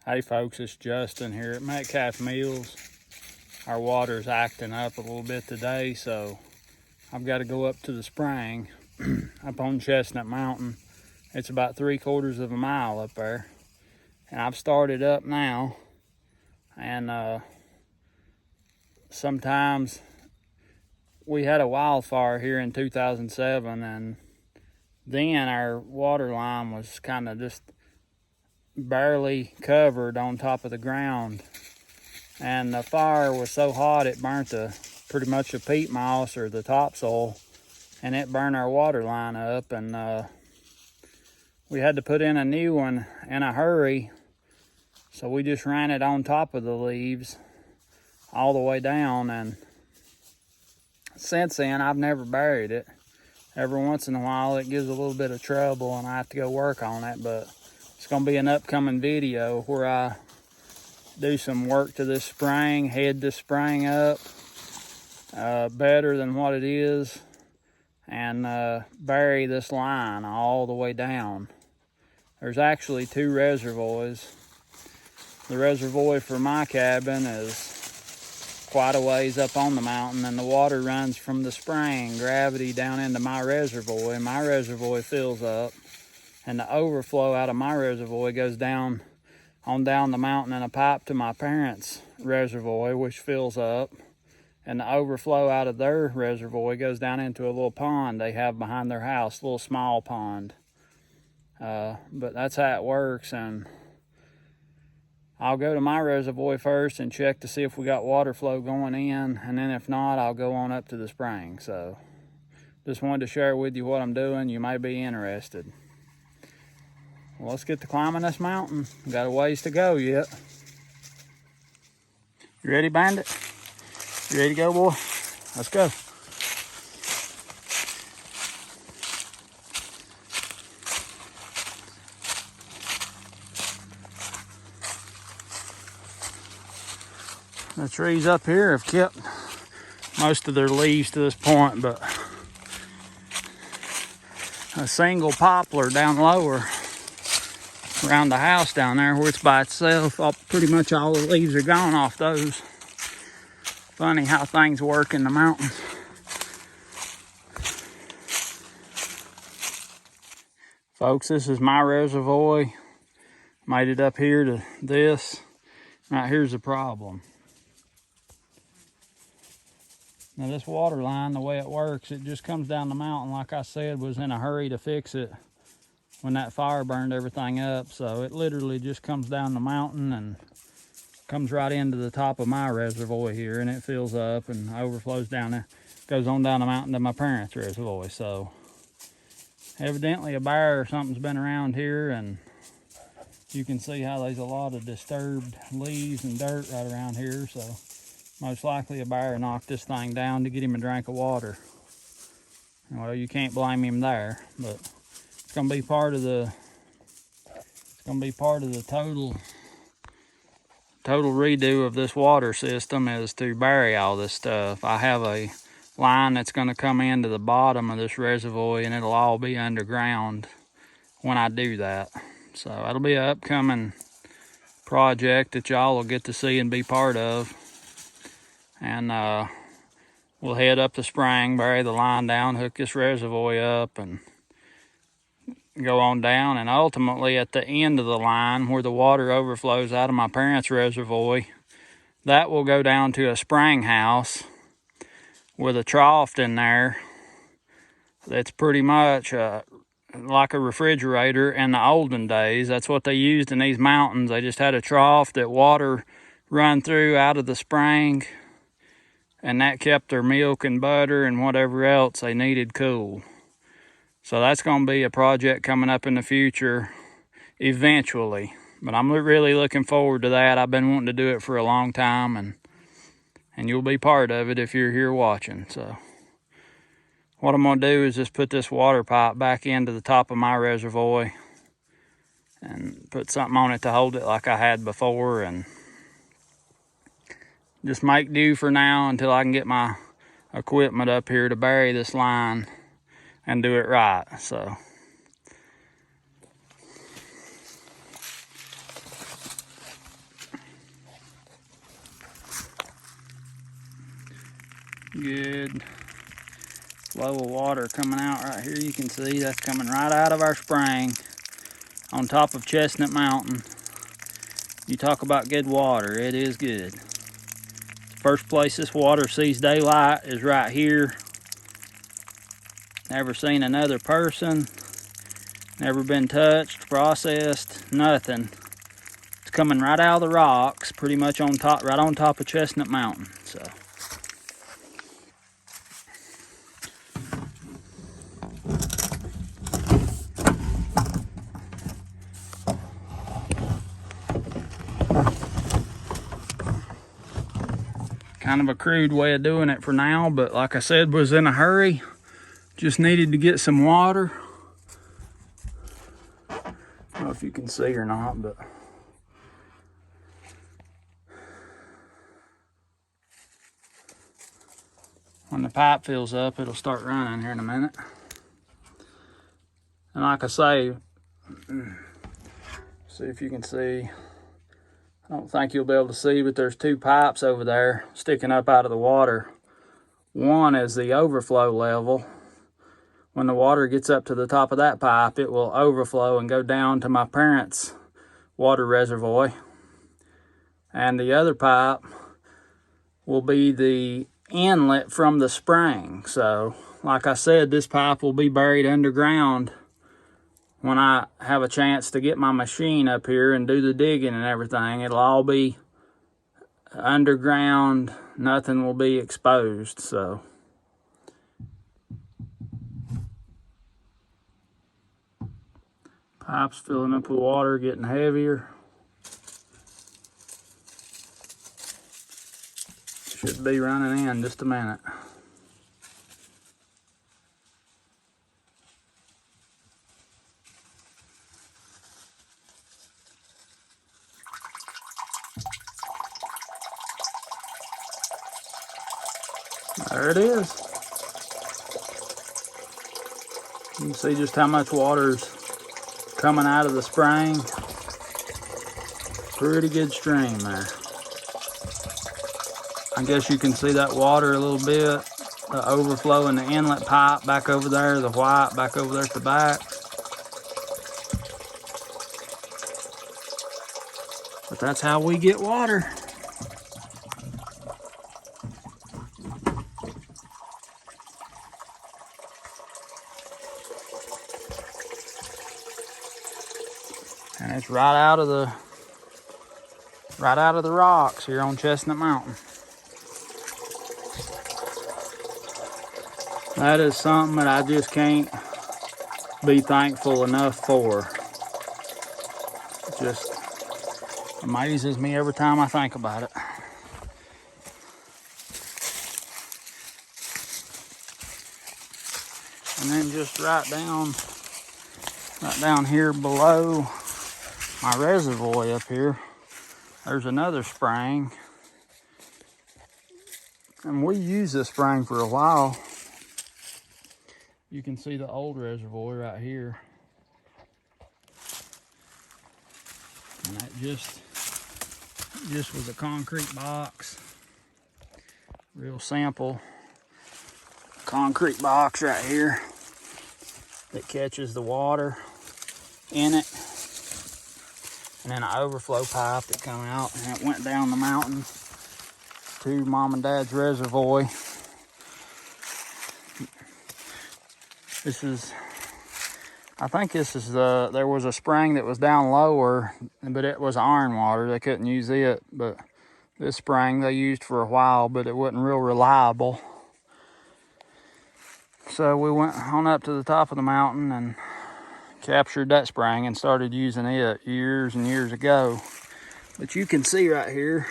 Hey folks, it's Justin here at Metcalf Mills. Our water's acting up a little bit today, so I've got to go up to the spring up on Chestnut Mountain. It's about 3/4 of a mile up there. And I've started up now, and sometimes we had a wildfire here in 2007, and then our water line was kind of just barely covered on top of the ground, and the fire was so hot it burnt pretty much the peat moss or the topsoil, and it burned our water line up, and we had to put in a new one in a hurry. So we just ran it on top of the leaves all the way down, and since then I've never buried it. Every once in a while it gives a little bit of trouble and I have to go work on it, but it's going to be an upcoming video where I do some work to this spring, head this spring up better than what it is, and bury this line all the way down. There's actually 2 reservoirs. The reservoir for my cabin is quite a ways up on the mountain, and the water runs from the spring gravity down into my reservoir, and my reservoir fills up, and the overflow out of my reservoir goes down the mountain in a pipe to my parents' reservoir, which fills up, and the overflow out of their reservoir goes down into a little pond they have behind their house, a little small pond. But that's how it works, and I'll go to my reservoir first and check to see if we got water flow going in, and then if not, I'll go on up to the spring. So just wanted to share with you what I'm doing. You may be interested. Well, let's get to climbing this mountain. We got a ways to go yet. You ready, Bandit? You ready to go, boy? Let's go. The trees up here have kept most of their leaves to this point, but a single poplar down lower around the house down there where it's by itself, pretty much all the leaves are gone off those. Funny how things work in the mountains. Folks, this is my reservoir. Made it up here to this. Now here's the problem. Now this water line, the way it works, it just comes down the mountain. Like I said, was in a hurry to fix it when that fire burned everything up. So it literally just comes down the mountain and comes right into the top of my reservoir here, and it fills up and overflows down there, goes on down the mountain to my parents' reservoir. So evidently a bear or something's been around here, and you can see how there's a lot of disturbed leaves and dirt right around here. So most likely a bear knocked this thing down to get him a drink of water. Well, you can't blame him there, but it's gonna be part of the total redo of this water system is to bury all this stuff. I have a line that's gonna come into the bottom of this reservoir, and it'll all be underground when I do that. So that'll be an upcoming project that y'all will get to see and be part of. And we'll head up the spring, bury the line down, hook this reservoir up, and go on down. And ultimately at the end of the line where the water overflows out of my parents' reservoir, that will go down to a spring house with a trough in there that's pretty much like a refrigerator. In the olden days, that's what they used in these mountains. They just had a trough that water run through out of the spring, and that kept their milk and butter and whatever else they needed cool. So that's going to be a project coming up in the future eventually, but I'm really looking forward to that. I've been wanting to do it for a long time, and you'll be part of it if you're here watching. So what I'm going to do is just put this water pipe back into the top of my reservoir and put something on it to hold it like I had before, and just make do for now until I can get my equipment up here to bury this line and do it right. So Good flow of water coming out right here. You can see that's coming right out of our spring on top of Chestnut Mountain. You talk about good water, it is good. First place this water sees daylight is right here. Never seen another person, never been touched, processed, nothing. It's coming right out of the rocks, pretty much on top, right on top of Chestnut Mountain. So. Kind of a crude way of doing it for now, but like I said, was in a hurry. Just needed to get some water. I don't know if you can see or not, but when the pipe fills up, it'll start running here in a minute. And like I say, see if you can see. I don't think you'll be able to see, but there's two pipes over there sticking up out of the water. One is the overflow level. When the water gets up to the top of that pipe, it will overflow and go down to my parents' water reservoir. And the other pipe will be the inlet from the spring. So, like I said, this pipe will be buried underground when I have a chance to get my machine up here and do the digging and everything. It'll all be underground, nothing will be exposed. So pipes filling up with water, getting heavier. Should be running in just a minute. There it is. You can see just how much water's coming out of the spring. Pretty good stream there. I guess you can see that water a little bit. The overflow in the inlet pipe back over there, the white back over there at the back. But that's how we get water. And it's right out of the rocks here on Chestnut Mountain. That is something that I just can't be thankful enough for. It just amazes me every time I think about it. And then just right down here below my reservoir up here, there's another spring. And we used this spring for a while. You can see the old reservoir right here. And that just was a concrete box. Real simple concrete box right here that catches the water in it. And then an overflow pipe that come out and it went down the mountain to Mom and Dad's reservoir. I think this is there was a spring that was down lower, but it was iron water. They couldn't use it, but this spring they used for a while, but it wasn't real reliable. So we went on up to the top of the mountain and captured that spring and started using it years and years ago. But you can see right here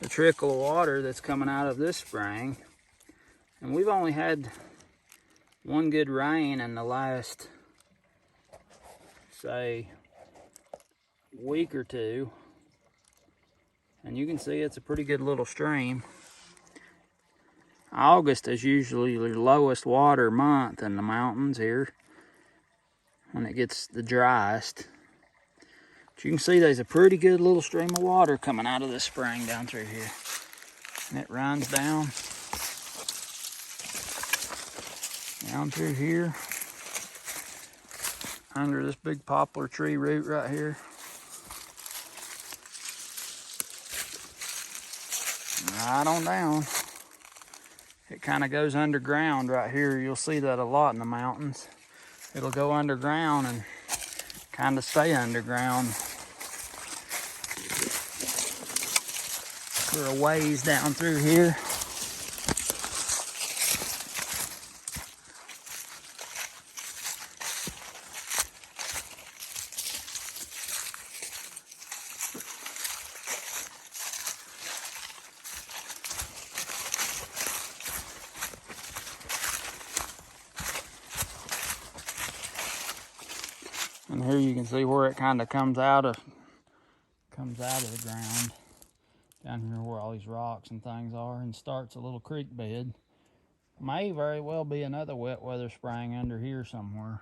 the trickle of water that's coming out of this spring. And we've only had one good rain in the last, say, week or two. And you can see it's a pretty good little stream. August is usually the lowest water month in the mountains here, when it gets the driest. But you can see there's a pretty good little stream of water coming out of this spring down through here. And it runs down down through here, under this big poplar tree root right here. Right on down. It kind of goes underground right here. You'll see that a lot in the mountains. It'll go underground and kind of stay underground for a ways down through here. And here you can see where it kind of comes out of the ground. Down here where all these rocks and things are, and starts a little creek bed. May very well be another wet weather spring under here somewhere,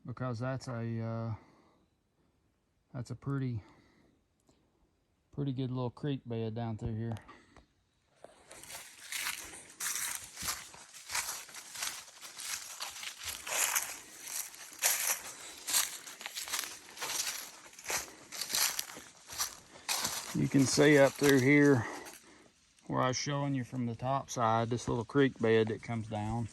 because that's a pretty good little creek bed down through here. You can see up through here where I was showing you from the top side, this little creek bed that comes down.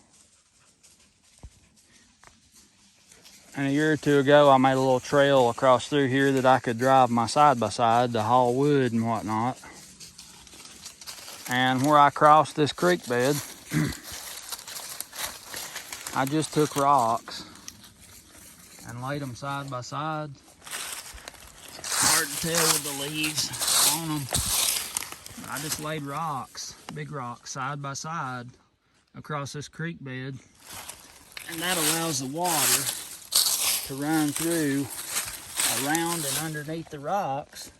And a year or two ago, I made a little trail across through here that I could drive my side-by-side to haul wood and whatnot. And where I crossed this creek bed, I just took rocks and laid them side by side. Hard to tell with the leaves on them. I just laid rocks, big rocks, side by side across this creek bed, and that allows the water to run through, around and underneath the rocks,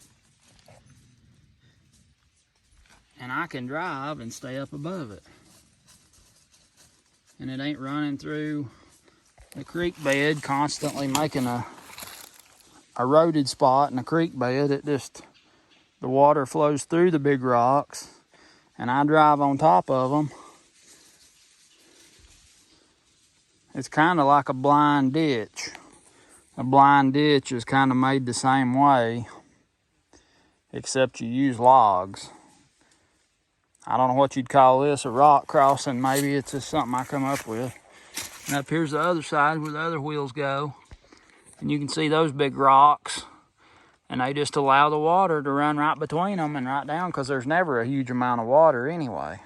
and I can drive and stay up above it. And it ain't running through the creek bed, constantly making a eroded spot in the creek bed. It just, the water flows through the big rocks, and I drive on top of them. It's kind of like a blind ditch. A blind ditch is kind of made the same way, except you use logs. I don't know what you'd call this, a rock crossing. Maybe it's just something I come up with. And up here's the other side where the other wheels go. And you can see those big rocks, and they just allow the water to run right between them and right down, because there's never a huge amount of water anyway.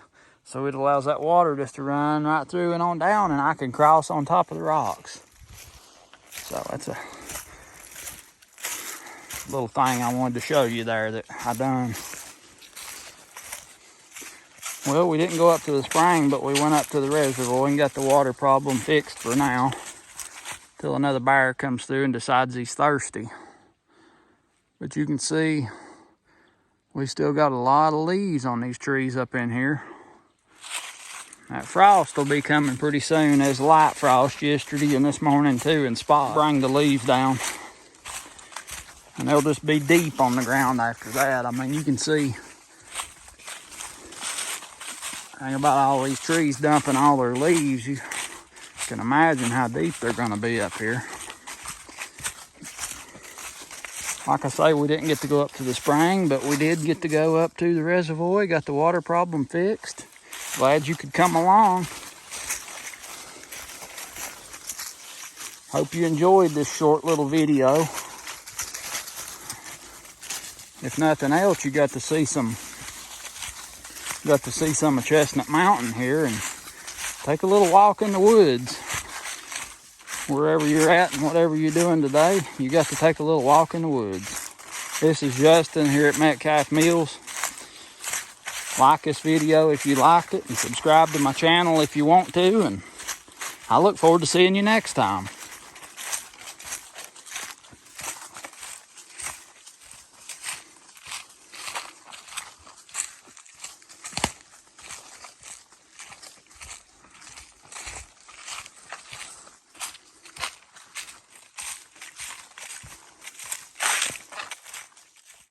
So it allows that water just to run right through and on down, and I can cross on top of the rocks. So that's a little thing I wanted to show you there that I done. Well, we didn't go up to the spring, but we went up to the reservoir and got the water problem fixed for now, till another bear comes through and decides he's thirsty. But you can see we still got a lot of leaves on these trees up in here. That frost will be coming pretty soon. There's light frost yesterday and this morning too in spots. Bring the leaves down. And they'll just be deep on the ground after that. I mean, you can see, think about all these trees dumping all their leaves. You can imagine how deep they're gonna be up here. Like I say, we didn't get to go up to the spring, but we did get to go up to the reservoir, got the water problem fixed. Glad you could come along. Hope you enjoyed this short little video. If nothing else, you got to see some of Chestnut Mountain here, and take a little walk in the woods. Wherever you're at and whatever you're doing today, you got to take a little walk in the woods. This is Justin here at Metcalf Mills. Like this video if you liked it, and subscribe to my channel if you want to, and I look forward to seeing you next time.